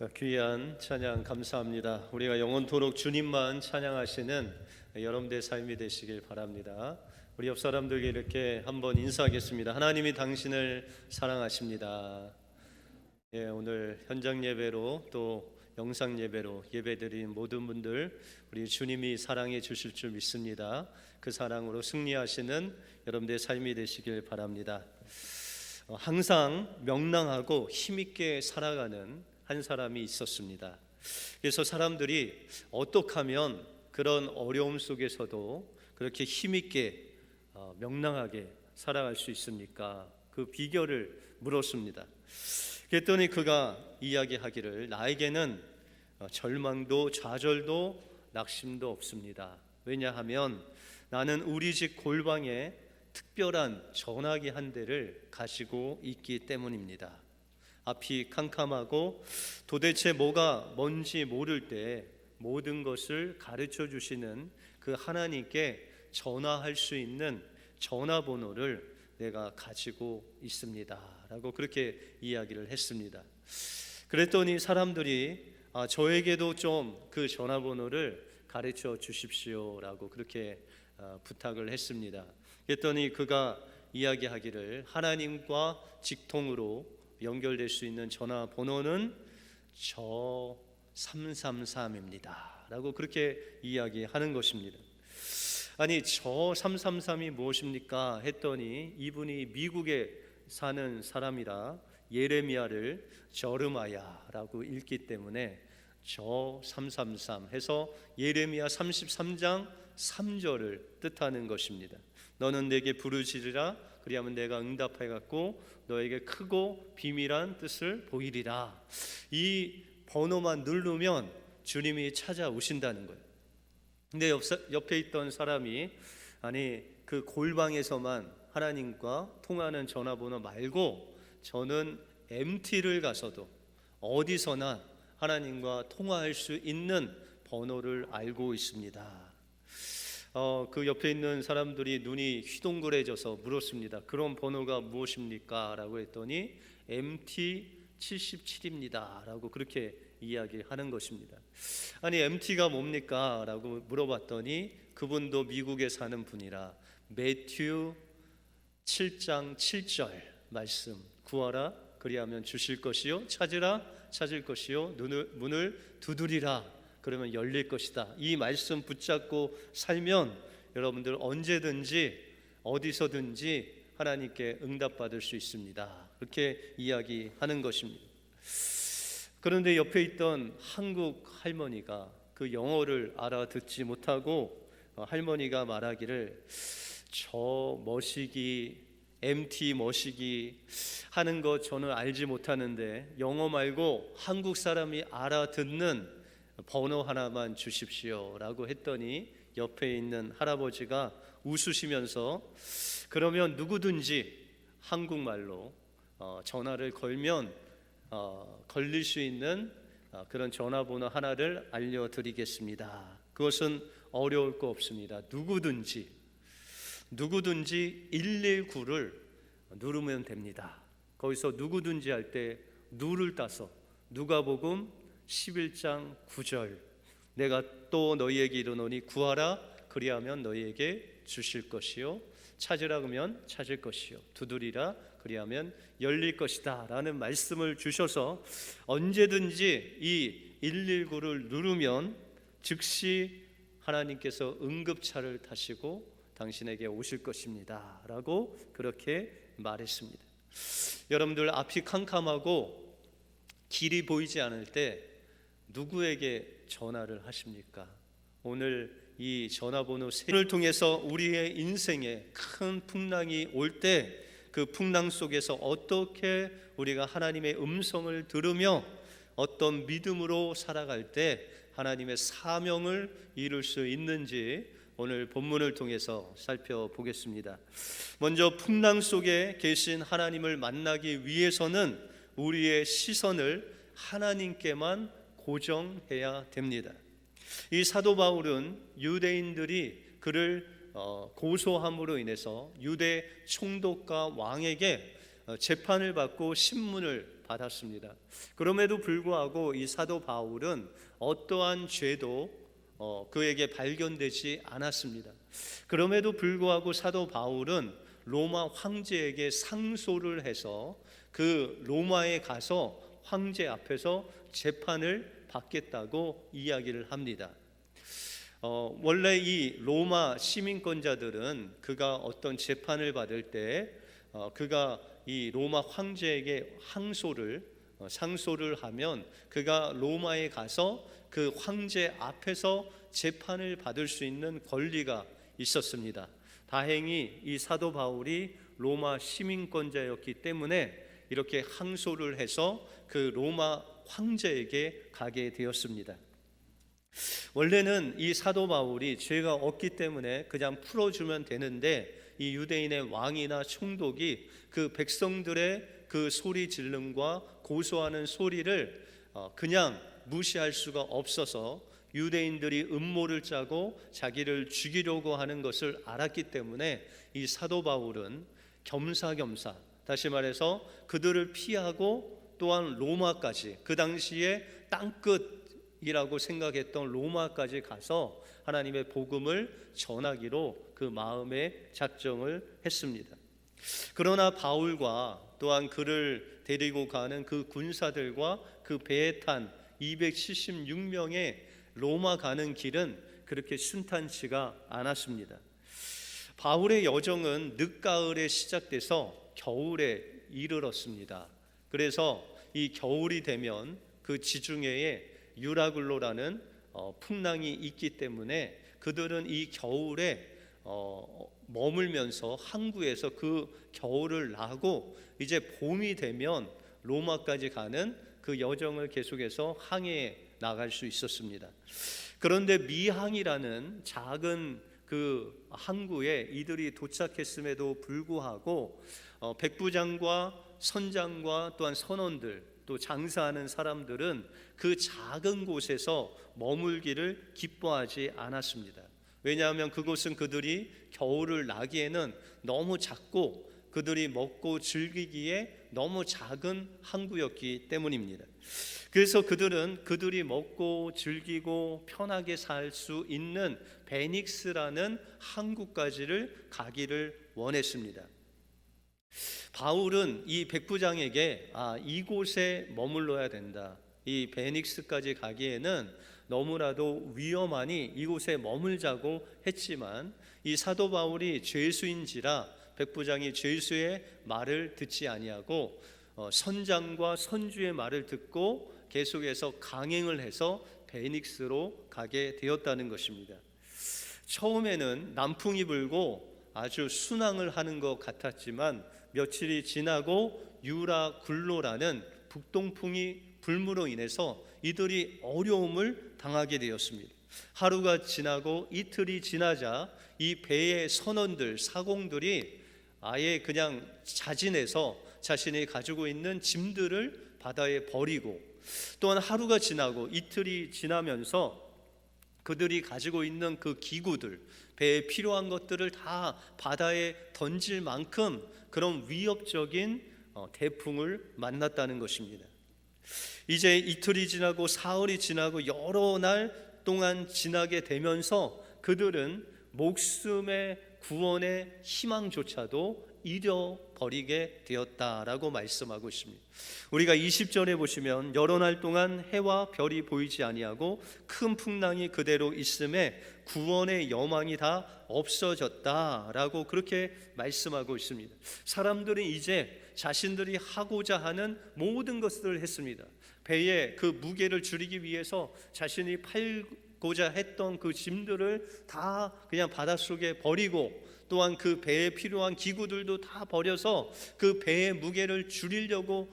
귀한 찬양 감사합니다. 우리가 영원토록 주님만 찬양하시는 여러분들의 삶이 되시길 바랍니다. 우리 옆 사람들에게 이렇게 한번 인사하겠습니다. 하나님이 당신을 사랑하십니다. 오늘 현장 예배로 또 영상 예배로 예배드린 모든 분들, 우리 주님이 사랑해 주실 줄 믿습니다. 그 사랑으로 승리하시는 여러분들의 삶이 되시길 바랍니다. 항상 명랑하고 힘있게 살아가는 한 사람이 있었습니다. 그래서 사람들이 어떻게 하면 그런 어려움 속에서도 그렇게 힘있게 명랑하게 살아갈 수 있습니까? 그 비결을 물었습니다. 그랬더니 그가 이야기하기를, 나에게는 절망도 좌절도 낙심도 없습니다. 왜냐하면 나는 우리 집 골방에 특별한 전화기 한 대를 가지고 있기 때문입니다. 앞이 캄캄하고 도대체 뭐가 뭔지 모를 때 모든 것을 가르쳐 주시는 그 하나님께 전화할 수 있는 전화번호를 내가 가지고 있습니다 라고 그렇게 이야기를 했습니다. 그랬더니 사람들이 저에게도 좀 그 전화번호를 가르쳐 주십시오 라고 그렇게 부탁을 했습니다. 그랬더니 그가 이야기하기를, 하나님과 직통으로 연결될 수 있는 전화번호는 저 333입니다 라고 그렇게 이야기하는 것입니다. 아니, 저 333이 무엇입니까 했더니 이분이 미국에 사는 사람이라 예레미야를 저르마야라고 읽기 때문에 저 333 해서 예레미야 33장 3절을 뜻하는 것입니다. 너는 내게 부르짖으라, 그리하면 내가 응답하여갖고 너에게 크고 비밀한 뜻을 보이리라. 이 번호만 누르면 주님이 찾아오신다는 거예요. 근데 옆에 있던 사람이, 아니 그 골방에서만 하나님과 통하는 전화번호 말고 저는 MT를 가서도 어디서나 하나님과 통화할 수 있는 번호를 알고 있습니다. 그 옆에 있는 사람들이 눈이 휘둥그레져서 물었습니다. 그런 번호가 무엇입니까? 라고 했더니 MT77입니다 라고 그렇게 이야기하는 것입니다. 아니, MT가 뭡니까? 라고 물어봤더니 그분도 미국에 사는 분이라 매튜 7장 7절 말씀, 구하라 그리하면 주실 것이요, 찾으라 찾을 것이요, 문을 두드리라 그러면 열릴 것이다. 이 말씀 붙잡고 살면 여러분들 언제든지 어디서든지 하나님께 응답받을 수 있습니다. 그렇게 이야기하는 것입니다. 그런데 옆에 있던 한국 할머니가 그 영어를 알아듣지 못하고 할머니가 말하기를, 저 머시기 MT 머시기 하는 거 저는 알지 못하는데 영어 말고 한국 사람이 알아듣는 번호 하나만 주십시오 라고 했더니 옆에 있는 할아버지가 웃으시면서, 그러면 누구든지 한국말로 전화를 걸면 걸릴 수 있는 그런 전화번호 하나를 알려드리겠습니다. 그것은 어려울 거 없습니다. 누구든지 119를 누르면 됩니다. 거기서 누구든지 할 때 누를 따서 누가복음 11장 9절, 내가 또 너희에게 이르노니 구하라 그리하면 너희에게 주실 것이요, 찾으라 그러면 찾을 것이요, 두드리라 그리하면 열릴 것이다 라는 말씀을 주셔서 언제든지 이 119를 누르면 즉시 하나님께서 응급차를 타시고 당신에게 오실 것입니다 라고 그렇게 말했습니다. 여러분들, 앞이 캄캄하고 길이 보이지 않을 때 누구에게 전화를 하십니까? 오늘 이 전화번호 세를 통해서 우리의 인생에 큰 풍랑이 올 때 그 풍랑 속에서 어떻게 우리가 하나님의 음성을 들으며 어떤 믿음으로 살아갈 때 하나님의 사명을 이룰 수 있는지 오늘 본문을 통해서 살펴보겠습니다. 먼저 풍랑 속에 계신 하나님을 만나기 위해서는 우리의 시선을 하나님께만 고정해야 됩니다. 이 사도 바울은 유대인들이 그를 고소함으로 인해서 유대 총독과 왕에게 재판을 받고 신문을 받았습니다. 그럼에도 불구하고 이 사도 바울은 어떠한 죄도 그에게 발견되지 않았습니다. 그럼에도 불구하고 사도 바울은 로마 황제에게 상소를 해서 그 로마에 가서 황제 앞에서 재판을 받겠다고 이야기를 합니다. 원래 이 로마 시민권자들은 그가 어떤 재판을 받을 때 그가 이 로마 황제에게 상소를 하면 그가 로마에 가서 그 황제 앞에서 재판을 받을 수 있는 권리가 있었습니다. 다행히 이 사도 바울이 로마 시민권자였기 때문에 이렇게 항소를 해서 그 로마 황제에게 가게 되었습니다. 원래는 이 사도 바울이 죄가 없기 때문에 그냥 풀어주면 되는데 이 유대인의 왕이나 총독이 그 백성들의 그 소리 지름과 고소하는 소리를 그냥 무시할 수가 없어서 유대인들이 음모를 짜고 자기를 죽이려고 하는 것을 알았기 때문에 이 사도 바울은 겸사겸사, 다시 말해서 그들을 피하고 또한 로마까지, 그 당시에 땅끝이라고 생각했던 로마까지 가서 하나님의 복음을 전하기로 그 마음의 작정을 했습니다. 그러나 바울과 또한 그를 데리고 가는 그 군사들과 그 배에 탄 276명의 로마 가는 길은 그렇게 순탄치가 않았습니다. 바울의 여정은 늦가을에 시작돼서 겨울에 이르렀습니다. 그래서 이 겨울이 되면 그 지중해에 유라굴로라는 풍랑이 있기 때문에 그들은 이 겨울에 머물면서 항구에서 그 겨울을 나고 이제 봄이 되면 로마까지 가는 그 여정을 계속해서 항해해 나갈 수 있었습니다. 그런데 미항이라는 작은 그 항구에 이들이 도착했음에도 불구하고 백부장과 선장과 또한 선원들, 또 장사하는 사람들은 그 작은 곳에서 머물기를 기뻐하지 않았습니다. 왜냐하면 그곳은 그들이 겨울을 나기에는 너무 작고 그들이 먹고 즐기기에 너무 작은 항구였기 때문입니다. 그래서 그들은 그들이 먹고 즐기고 편하게 살 수 있는 베닉스라는 항구까지를 가기를 원했습니다. 바울은 이 백부장에게 이곳에 머물러야 된다, 이 베닉스까지 가기에는 너무나도 위험하니 이곳에 머물자고 했지만 이 사도 바울이 죄수인지라 백부장이 죄수의 말을 듣지 아니하고 선장과 선주의 말을 듣고 계속해서 강행을 해서 베닉스로 가게 되었다는 것입니다. 처음에는 남풍이 불고 아주 순항을 하는 것 같았지만 며칠이 지나고 유라굴로라는 북동풍이 불므로 인해서 이들이 어려움을 당하게 되었습니다. 하루가 지나고 이틀이 지나자 이 배의 선원들, 사공들이 아예 그냥 자진해서 자신이 가지고 있는 짐들을 바다에 버리고, 또한 하루가 지나고 이틀이 지나면서 그들이 가지고 있는 그 기구들, 배에 필요한 것들을 다 바다에 던질 만큼 그런 위협적인 대풍을 만났다는 것입니다. 이제 이틀이 지나고 사흘이 지나고 여러 날 동안 지나게 되면서 그들은 목숨의 구원의 희망조차도 잃어버리게 되었다라고 말씀하고 있습니다. 우리가 20절에 보시면 여러 날 동안 해와 별이 보이지 아니하고 큰 풍랑이 그대로 있음에 구원의 여망이 다 없어졌다라고 그렇게 말씀하고 있습니다. 사람들은 이제 자신들이 하고자 하는 모든 것들을 했습니다. 배에 그 무게를 줄이기 위해서 자신이 팔고자 했던 그 짐들을 다 그냥 바닷속에 버리고, 또한 그 배에 필요한 기구들도 다 버려서 그 배의 무게를 줄이려고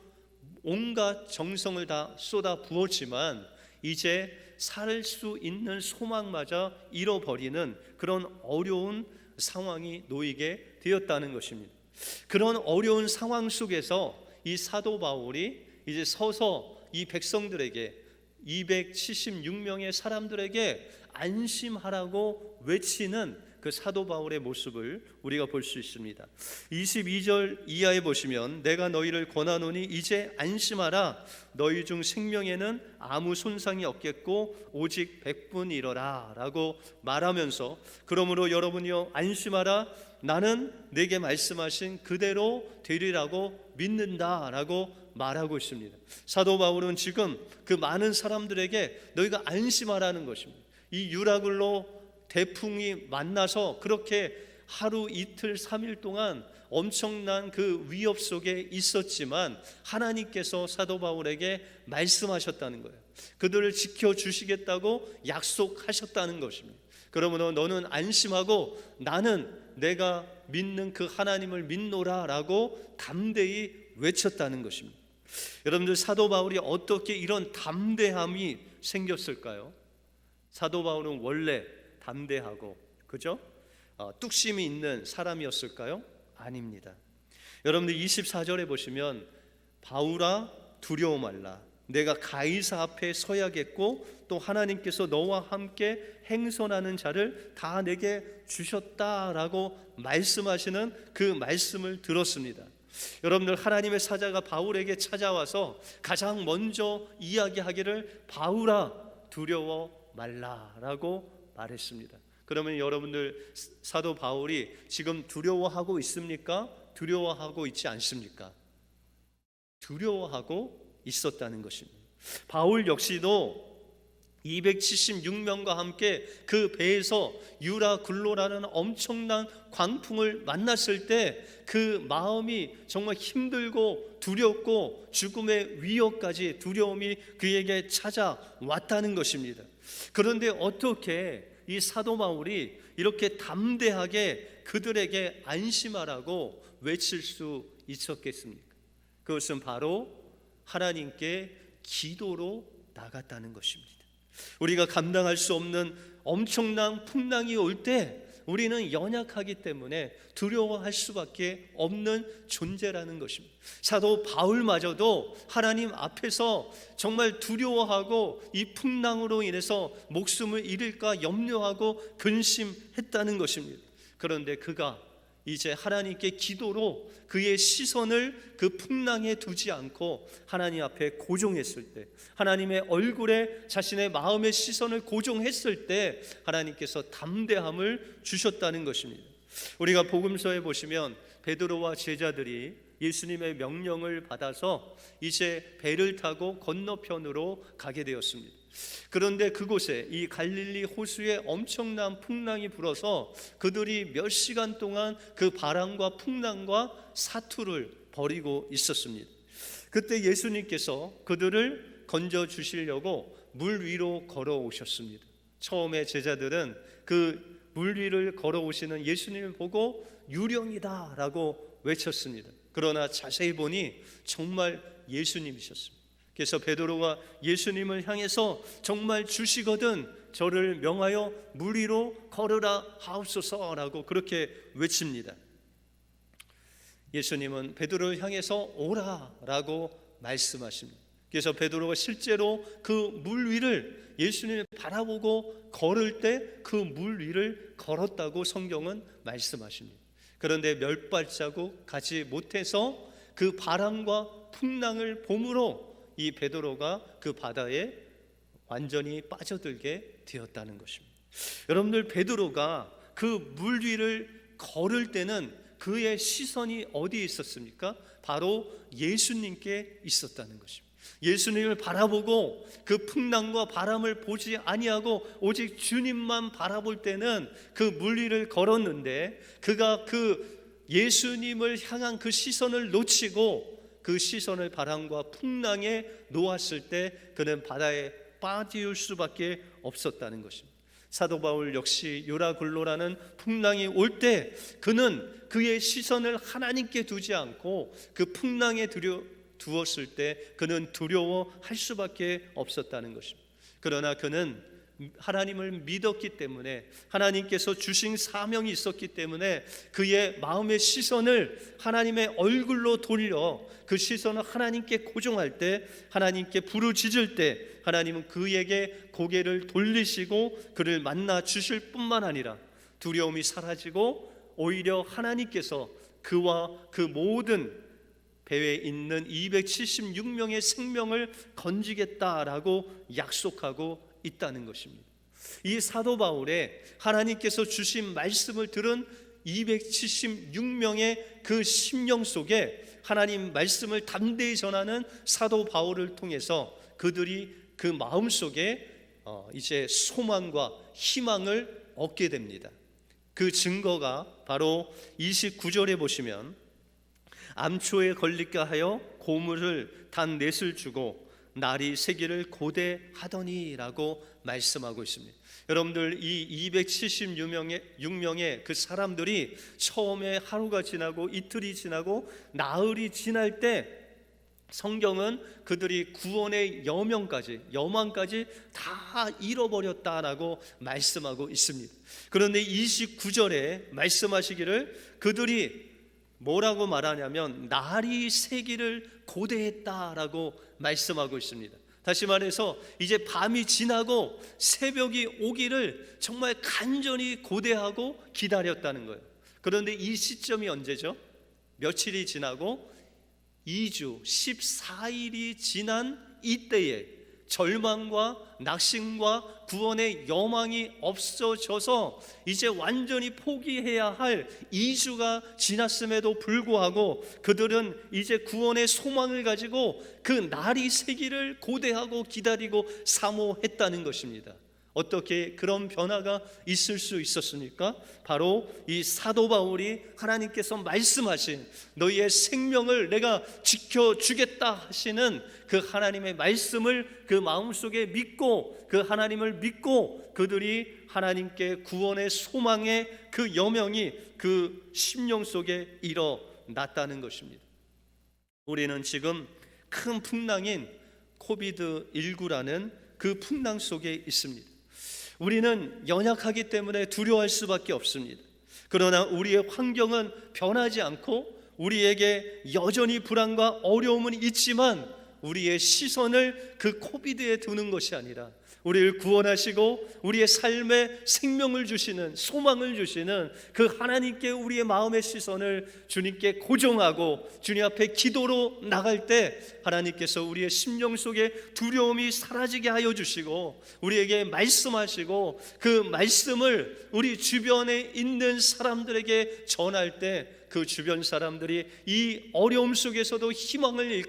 온갖 정성을 다 쏟아 부었지만 이제 살 수 있는 소망마저 잃어버리는 그런 어려운 상황이 놓이게 되었다는 것입니다. 그런 어려운 상황 속에서 이 사도 바울이 이제 서서 이 백성들에게, 276명의 사람들에게 안심하라고 외치는 그 사도 바울의 모습을 우리가 볼 수 있습니다. 22절 이하에 보시면 내가 너희를 권하노니 이제 안심하라. 너희 중 생명에는 아무 손상이 없겠고 오직 100분이러라 라고 말하면서, 그러므로 여러분이여 안심하라. 나는 내게 말씀하신 그대로 되리라고 믿는다 라고 말하고 있습니다. 사도 바울은 지금 그 많은 사람들에게 너희가 안심하라는 것입니다. 이 유라굴로 대풍이 만나서 그렇게 하루 이틀 3일 동안 엄청난 그 위협 속에 있었지만 하나님께서 사도 바울에게 말씀하셨다는 거예요. 그들을 지켜주시겠다고 약속하셨다는 것입니다. 그러므로 너는 안심하고 나는 내가 믿는 그 하나님을 믿노라 라고 담대히 외쳤다는 것입니다. 여러분들, 사도 바울이 어떻게 이런 담대함이 생겼을까요? 사도 바울은 원래 담대하고 그죠? 뚝심이 있는 사람이었을까요? 아닙니다. 여러분들 24절에 보시면 바울아 두려워 말라. 내가 가이사 앞에 서야겠고 또 하나님께서 너와 함께 행선하는 자를 다 내게 주셨다라고 말씀하시는 그 말씀을 들었습니다. 여러분들, 하나님의 사자가 바울에게 찾아와서 가장 먼저 이야기하기를 바울아 두려워 말라라고 말했습니다. 그러면 여러분들, 사도 바울이 지금 두려워하고 있습니까? 두려워하고 있지 않습니까? 두려워하고 있었다는 것입니다. 바울 역시도 276명과 함께 그 배에서 유라굴로라는 엄청난 광풍을 만났을 때 그 마음이 정말 힘들고 두렵고 죽음의 위협까지 두려움이 그에게 찾아왔다는 것입니다. 그런데 어떻게 이 사도 바울이 이렇게 담대하게 그들에게 안심하라고 외칠 수 있었겠습니까? 그것은 바로 하나님께 기도로 나갔다는 것입니다. 우리가 감당할 수 없는 엄청난 풍랑이 올 때 우리는 연약하기 때문에 두려워할 수밖에 없는 존재라는 것입니다. 사도 바울마저도 하나님 앞에서 정말 두려워하고 이 풍랑으로 인해서 목숨을 잃을까 염려하고 근심했다는 것입니다. 그런데 그가 이제 하나님께 기도로 그의 시선을 그 풍랑에 두지 않고 하나님 앞에 고정했을 때, 하나님의 얼굴에 자신의 마음의 시선을 고정했을 때 하나님께서 담대함을 주셨다는 것입니다. 우리가 복음서에 보시면 베드로와 제자들이 예수님의 명령을 받아서 이제 배를 타고 건너편으로 가게 되었습니다. 그런데 그곳에 이 갈릴리 호수에 엄청난 풍랑이 불어서 그들이 몇 시간 동안 그 바람과 풍랑과 사투를 벌이고 있었습니다. 그때 예수님께서 그들을 건져 주시려고 물 위로 걸어오셨습니다. 처음에 제자들은 그 물 위를 걸어오시는 예수님을 보고 유령이다 라고 외쳤습니다. 그러나 자세히 보니 정말 예수님이셨습니다. 그래서 베드로가 예수님을 향해서 정말 주시거든 저를 명하여 물 위로 걸으라 하옵소서라고 그렇게 외칩니다. 예수님은 베드로를 향해서 오라라고 말씀하십니다. 그래서 베드로가 실제로 그 물 위를 예수님을 바라보고 걸을 때 그 물 위를 걸었다고 성경은 말씀하십니다. 그런데 몇 발자국 가지 못해서 그 바람과 풍랑을 봄으로 이 베드로가 그 바다에 완전히 빠져들게 되었다는 것입니다. 여러분들, 베드로가 그 물 위를 걸을 때는 그의 시선이 어디에 있었습니까? 바로 예수님께 있었다는 것입니다. 예수님을 바라보고 그 풍랑과 바람을 보지 아니하고 오직 주님만 바라볼 때는 그 물 위를 걸었는데, 그가 그 예수님을 향한 그 시선을 놓치고 그 시선을 바람과 풍랑에 놓았을 때 그는 바다에 빠질 수밖에 없었다는 것입니다. 사도 바울 역시 유라굴로라는 풍랑이 올 때 그는 그의 시선을 하나님께 두지 않고 그 풍랑에 두었을 때 그는 두려워할 수밖에 없었다는 것입니다. 그러나 그는 하나님을 믿었기 때문에, 하나님께서 주신 사명이 있었기 때문에 그의 마음의 시선을 하나님의 얼굴로 돌려 그 시선을 하나님께 고정할 때, 하나님께 부르짖을 때 하나님은 그에게 고개를 돌리시고 그를 만나 주실 뿐만 아니라 두려움이 사라지고 오히려 하나님께서 그와 그 모든 배에 있는 276명의 생명을 건지겠다라고 약속하고 있다는 것입니다. 이 사도 바울의 하나님께서 주신 말씀을 들은 276명의 그 심령 속에 하나님 말씀을 담대히 전하는 사도 바울을 통해서 그들이 그 마음 속에 이제 소망과 희망을 얻게 됩니다. 그 증거가 바로 29절에 보시면 암초에 걸릴까 하여 고물을 단 넷을 주고 날이 세기를 고대하더니라고 말씀하고 있습니다. 여러분들 이 276명의 그 사람들이 처음에 하루가 지나고 이틀이 지나고 나흘이 지날 때 성경은 그들이 구원의 여망까지 다 잃어버렸다라고 말씀하고 있습니다. 그런데 29절에 말씀하시기를 그들이 뭐라고 말하냐면 날이 새기를 고대했다라고 말씀하고 있습니다. 다시 말해서 이제 밤이 지나고 새벽이 오기를 정말 간절히 고대하고 기다렸다는 거예요. 그런데 이 시점이 언제죠? 며칠이 지나고 2주 14일이 지난 이때에 절망과 낙심과 구원의 여망이 없어져서 이제 완전히 포기해야 할 2주가 지났음에도 불구하고 그들은 이제 구원의 소망을 가지고 그 날이 새기를 고대하고 기다리고 사모했다는 것입니다. 어떻게 그런 변화가 있을 수 있었습니까? 바로 이 사도 바울이 하나님께서 말씀하신 너희의 생명을 내가 지켜주겠다 하시는 그 하나님의 말씀을 그 마음속에 믿고 그 하나님을 믿고 그들이 하나님께 구원의 소망의 그 여명이 그 심령 속에 일어났다는 것입니다. 우리는 지금 큰 풍랑인 코비드19라는 그 풍랑 속에 있습니다. 우리는 연약하기 때문에 두려워할 수밖에 없습니다. 그러나 우리의 환경은 변하지 않고 우리에게 여전히 불안과 어려움은 있지만 우리의 시선을 그 코비드에 두는 것이 아니라 우리를 구원하시고 우리의 삶에 생명을 주시는 소망을 주시는 그 하나님께 우리의 마음의 시선을 주님께 고정하고 주님 앞에 기도로 나갈 때 하나님께서 우리의 심령 속에 두려움이 사라지게 하여 주시고 우리에게 말씀하시고 그 말씀을 우리 주변에 있는 사람들에게 전할 때 그 주변 사람들이 이 어려움 속에서도 희망을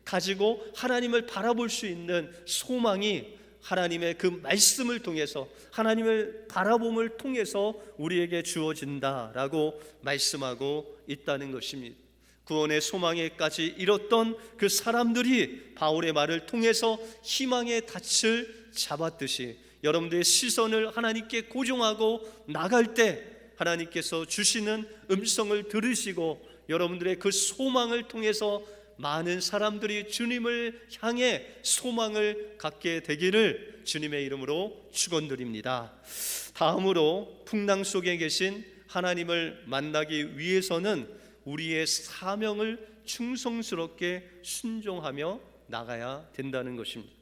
가지고 하나님을 바라볼 수 있는 소망이 하나님의 그 말씀을 통해서 하나님을 바라봄을 통해서 우리에게 주어진다라고 말씀하고 있다는 것입니다. 구원의 소망에까지 이뤘던 그 사람들이 바울의 말을 통해서 희망의 닻을 잡았듯이 여러분들의 시선을 하나님께 고정하고 나갈 때 하나님께서 주시는 음성을 들으시고 여러분들의 그 소망을 통해서 많은 사람들이 주님을 향해 소망을 갖게 되기를 주님의 이름으로 축원드립니다. 다음으로 풍랑 속에 계신 하나님을 만나기 위해서는 우리의 사명을 충성스럽게 순종하며 나가야 된다는 것입니다.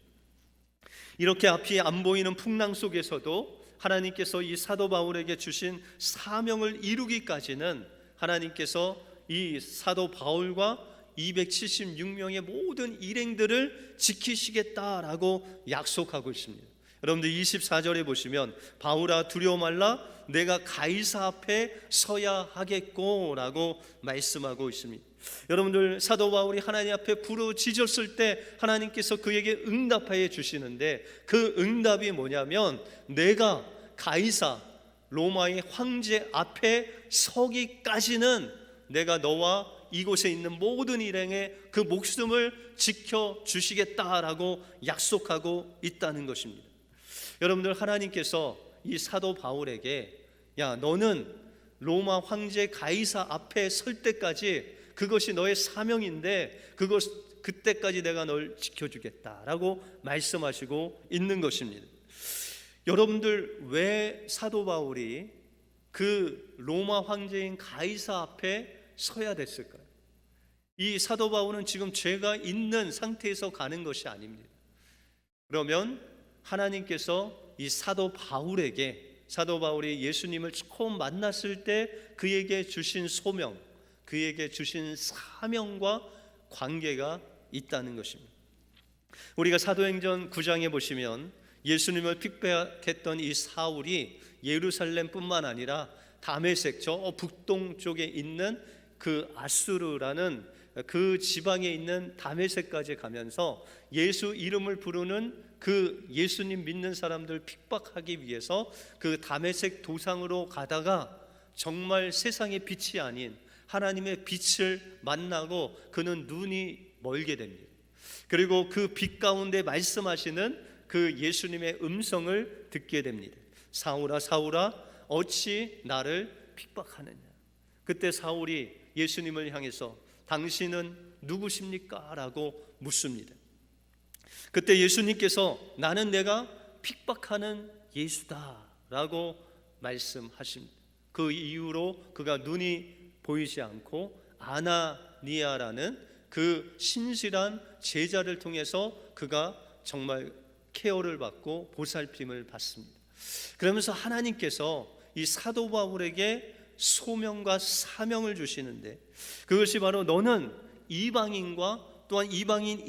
이렇게 앞이 안 보이는 풍랑 속에서도 하나님께서 이 사도 바울에게 주신 사명을 이루기까지는 하나님께서 이 사도 바울과 276명의 모든 일행들을 지키시겠다라고 약속하고 있습니다. 여러분들 24절에 보시면 바울아 두려워 말라 내가 가이사 앞에 서야 하겠고 라고 말씀하고 있습니다. 여러분들 사도 바울이 하나님 앞에 부르짖었을 때 하나님께서 그에게 응답하여 주시는데 그 응답이 뭐냐면 내가 가이사 로마의 황제 앞에 서기까지는 내가 너와 이곳에 있는 모든 일행의 그 목숨을 지켜주시겠다라고 약속하고 있다는 것입니다. 여러분들 하나님께서 이 사도 바울에게 야 너는 로마 황제 가이사 앞에 설 때까지 그것이 너의 사명인데 그때까지 내가 널 지켜주겠다라고 말씀하시고 있는 것입니다. 여러분들 왜 사도 바울이 그 로마 황제인 가이사 앞에 서야 됐을까요? 이 사도 바울은 지금 죄가 있는 상태에서 가는 것이 아닙니다. 그러면 하나님께서 이 사도 바울에게 사도 바울이 예수님을 처음 만났을 때 그에게 주신 소명, 그에게 주신 사명과 관계가 있다는 것입니다. 우리가 사도행전 9장에 보시면 예수님을 핍박했던 이 사울이 예루살렘뿐만 아니라 다메섹 저 북동쪽에 있는 그 아수르라는 그 지방에 있는 다메섹까지 가면서 예수 이름을 부르는 그 예수님 믿는 사람들 핍박하기 위해서 그 다메섹 도상으로 가다가 정말 세상의 빛이 아닌 하나님의 빛을 만나고 그는 눈이 멀게 됩니다. 그리고 그 빛 가운데 말씀하시는 그 예수님의 음성을 듣게 됩니다. 사울아 사울아 어찌 나를 핍박하느냐. 그때 사울이 예수님을 향해서 당신은 누구십니까? 라고 묻습니다. 그때 예수님께서 나는 내가 핍박하는 예수다 라고 말씀하십니다. 그 이후로 그가 눈이 보이지 않고 아나니아라는 그 신실한 제자를 통해서 그가 정말 케어를 받고 보살핌을 받습니다. 그러면서 하나님께서 이 사도 바울에게 소명과 사명을 주시는데 그것이 바로 너는 이방인과 또한 이방인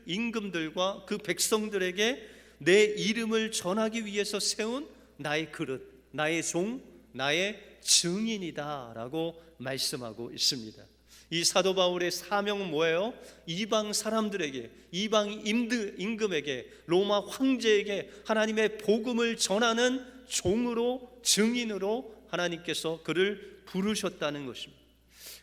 임금들과 그 백성들에게 내 이름을 전하기 위해서 세운 나의 그릇, 나의 종, 나의 증인이다 라고 말씀하고 있습니다. 이 사도 바울의 사명은 뭐예요? 이방 사람들에게, 이방 임금에게, 로마 황제에게 하나님의 복음을 전하는 종으로, 증인으로 하나님께서 그를 부르셨다는 것입니다.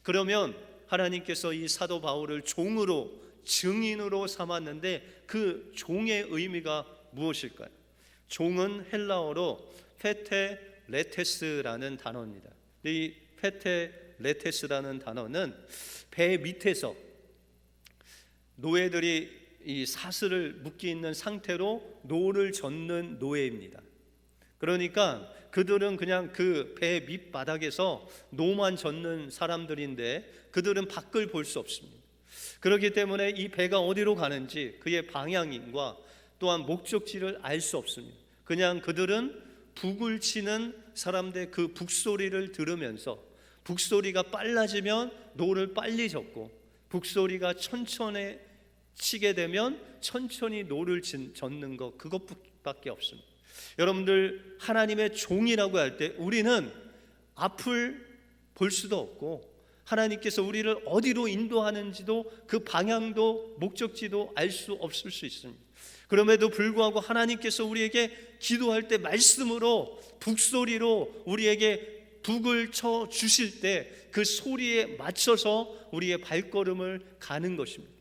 그러면 하나님께서 이 사도 바울을 종으로, 증인으로 삼았는데 그 종의 의미가 무엇일까요? 종은 헬라어로 페테레테스라는 단어입니다. 이 페테레테스라는 단어는 배 밑에서 노예들이 이 사슬을 묶여 있는 상태로 노를 젓는 노예입니다. 그러니까 그들은 그냥 그 배 밑바닥에서 노만 젓는 사람들인데 그들은 밖을 볼 수 없습니다. 그렇기 때문에 이 배가 어디로 가는지 그의 방향인과 또한 목적지를 알 수 없습니다. 그냥 그들은 북을 치는 사람들의 그 북소리를 들으면서 북소리가 빨라지면 노를 빨리 젓고 북소리가 천천히 치게 되면 천천히 노를 젓는 것, 그것밖에 없습니다. 여러분들 하나님의 종이라고 할 때 우리는 앞을 볼 수도 없고 하나님께서 우리를 어디로 인도하는지도 그 방향도 목적지도 알 수 없을 수 있습니다. 그럼에도 불구하고 하나님께서 우리에게 기도할 때 말씀으로 북소리로 우리에게 북을 쳐 주실 때 그 소리에 맞춰서 우리의 발걸음을 가는 것입니다.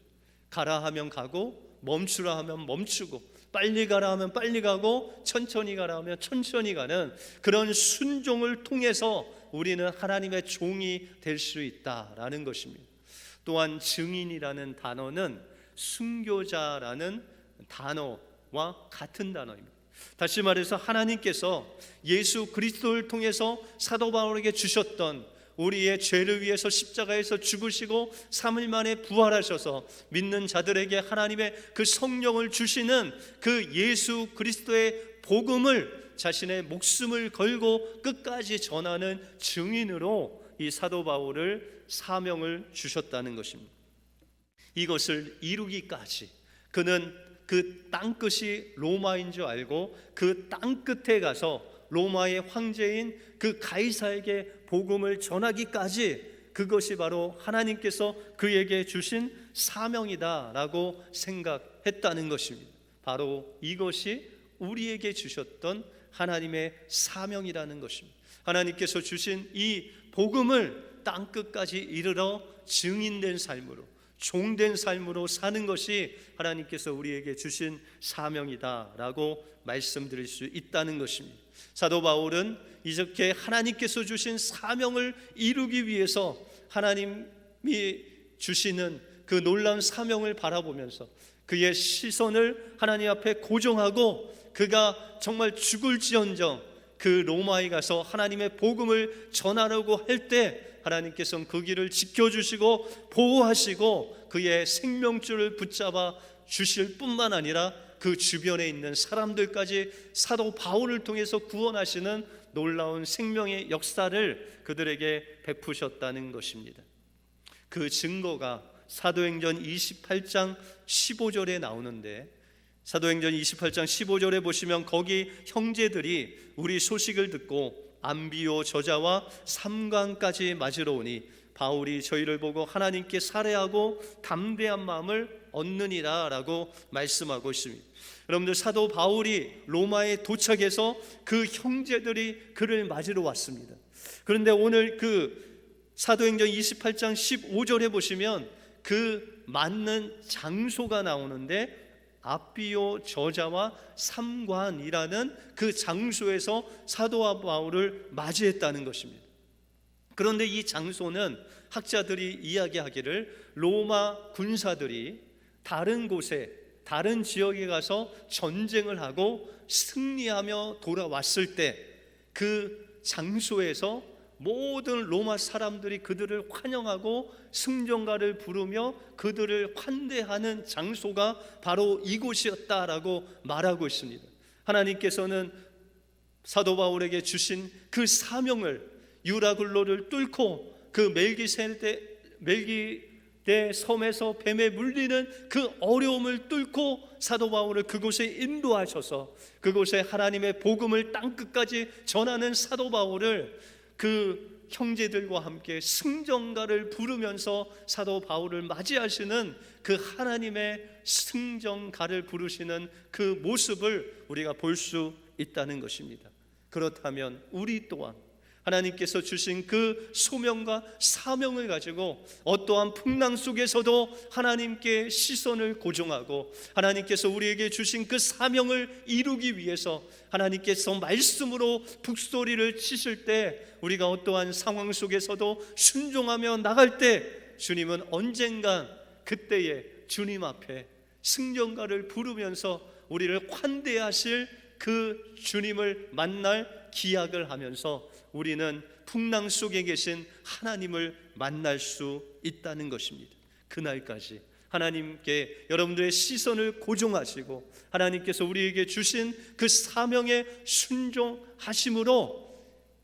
가라 하면 가고 멈추라 하면 멈추고 빨리 가라 하면 빨리 가고 천천히 가라 하면 천천히 가는 그런 순종을 통해서 우리는 하나님의 종이 될 수 있다라는 것입니다. 또한 증인이라는 단어는 순교자라는 단어와 같은 단어입니다. 다시 말해서 하나님께서 예수 그리스도를 통해서 사도 바울에게 주셨던 우리의 죄를 위해서 십자가에서 죽으시고 3일 만에 부활하셔서 믿는 자들에게 하나님의 그 성령을 주시는 그 예수 그리스도의 복음을 자신의 목숨을 걸고 끝까지 전하는 증인으로 이 사도 바울을 사명을 주셨다는 것입니다. 이것을 이루기까지 그는 그 땅끝이 로마인 줄 알고 그 땅끝에 가서 로마의 황제인 그 가이사에게 복음을 전하기까지 그것이 바로 하나님께서 그에게 주신 사명이다라고 생각했다는 것입니다. 바로 이것이 우리에게 주셨던 하나님의 사명이라는 것입니다. 하나님께서 주신 이 복음을 땅끝까지 이르러 증인된 삶으로, 종된 삶으로 사는 것이 하나님께서 우리에게 주신 사명이다라고 말씀드릴 수 있다는 것입니다. 사도 바울은 이렇게 하나님께서 주신 사명을 이루기 위해서 하나님이 주시는 그 놀라운 사명을 바라보면서 그의 시선을 하나님 앞에 고정하고 그가 정말 죽을지언정 그 로마에 가서 하나님의 복음을 전하려고 할 때 하나님께서는 그 길을 지켜주시고 보호하시고 그의 생명줄을 붙잡아 주실 뿐만 아니라 그 주변에 있는 사람들까지 사도 바울을 통해서 구원하시는 놀라운 생명의 역사를 그들에게 베푸셨다는 것입니다. 그 증거가 사도행전 28장 15절에 나오는데, 사도행전 28장 15절에 보시면 거기 형제들이 우리 소식을 듣고 안비오 저자와 삼관까지 맞으러 오니 바울이 저희를 보고 하나님께 살해하고 담대한 마음을 얻느니라 라고 말씀하고 있습니다. 여러분들, 사도 바울이 로마에 도착해서 그 형제들이 그를 맞으러 왔습니다. 그런데 오늘 그 사도행전 28장 15절에 보시면 그 맞는 장소가 나오는데, 아비오 저자와 삼관이라는 그 장소에서 사도 바울을 맞이했다는 것입니다. 그런데 이 장소는 학자들이 이야기하기를 로마 군사들이 다른 곳에, 다른 지역에 가서 전쟁을 하고 승리하며 돌아왔을 때 그 장소에서 모든 로마 사람들이 그들을 환영하고 승전가를 부르며 그들을 환대하는 장소가 바로 이곳이었다라고 말하고 있습니다. 하나님께서는 사도 바울에게 주신 그 사명을, 유라굴로를 뚫고 그 멜기대 섬에서 뱀에 물리는 그 어려움을 뚫고 사도 바울을 그곳에 인도하셔서 그곳에 하나님의 복음을 땅끝까지 전하는 사도 바울을 그 형제들과 함께 승전가를 부르면서 사도 바울을 맞이하시는 그 하나님의 승전가를 부르시는 그 모습을 우리가 볼 수 있다는 것입니다. 그렇다면 우리 또한 하나님께서 주신 그 소명과 사명을 가지고 어떠한 풍랑 속에서도 하나님께 시선을 고정하고 하나님께서 우리에게 주신 그 사명을 이루기 위해서 하나님께서 말씀으로 북소리를 치실 때 우리가 어떠한 상황 속에서도 순종하며 나갈 때 주님은 언젠간 그때에 주님 앞에 승전가를 부르면서 우리를 환대하실 그 주님을 만날 기약을 하면서 우리는 풍랑 속에 계신 하나님을 만날 수 있다는 것입니다. 그날까지 하나님께 여러분들의 시선을 고정하시고 하나님께서 우리에게 주신 그 사명에 순종하심으로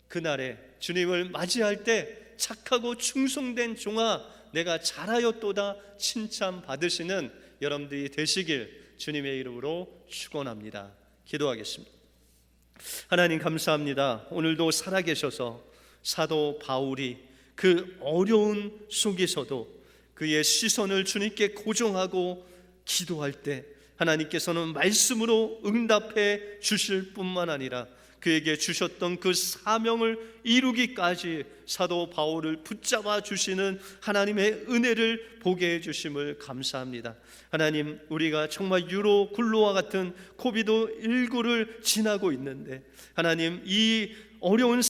그날에 주님을 맞이할 때 착하고 충성된 종아 내가 잘하였도다 칭찬받으시는 여러분들이 되시길 주님의 이름으로 축원합니다. 기도하겠습니다. 하나님 감사합니다. 오늘도 살아계셔서 사도 바울이 그 어려운 속에서도 그의 시선을 주님께 고정하고 기도할 때 하나님께서는 말씀으로 응답해 주실 뿐만 아니라 그에게 주셨던 그 사명을 이루기까지 사도 바울을 붙잡아 주시는 하나님의 은혜를 보게 해주심을 감사합니다. 하나님, 우리가 정말 유로굴로와 같은 코비드19를 지나고 있는데 하나님, 이 어려운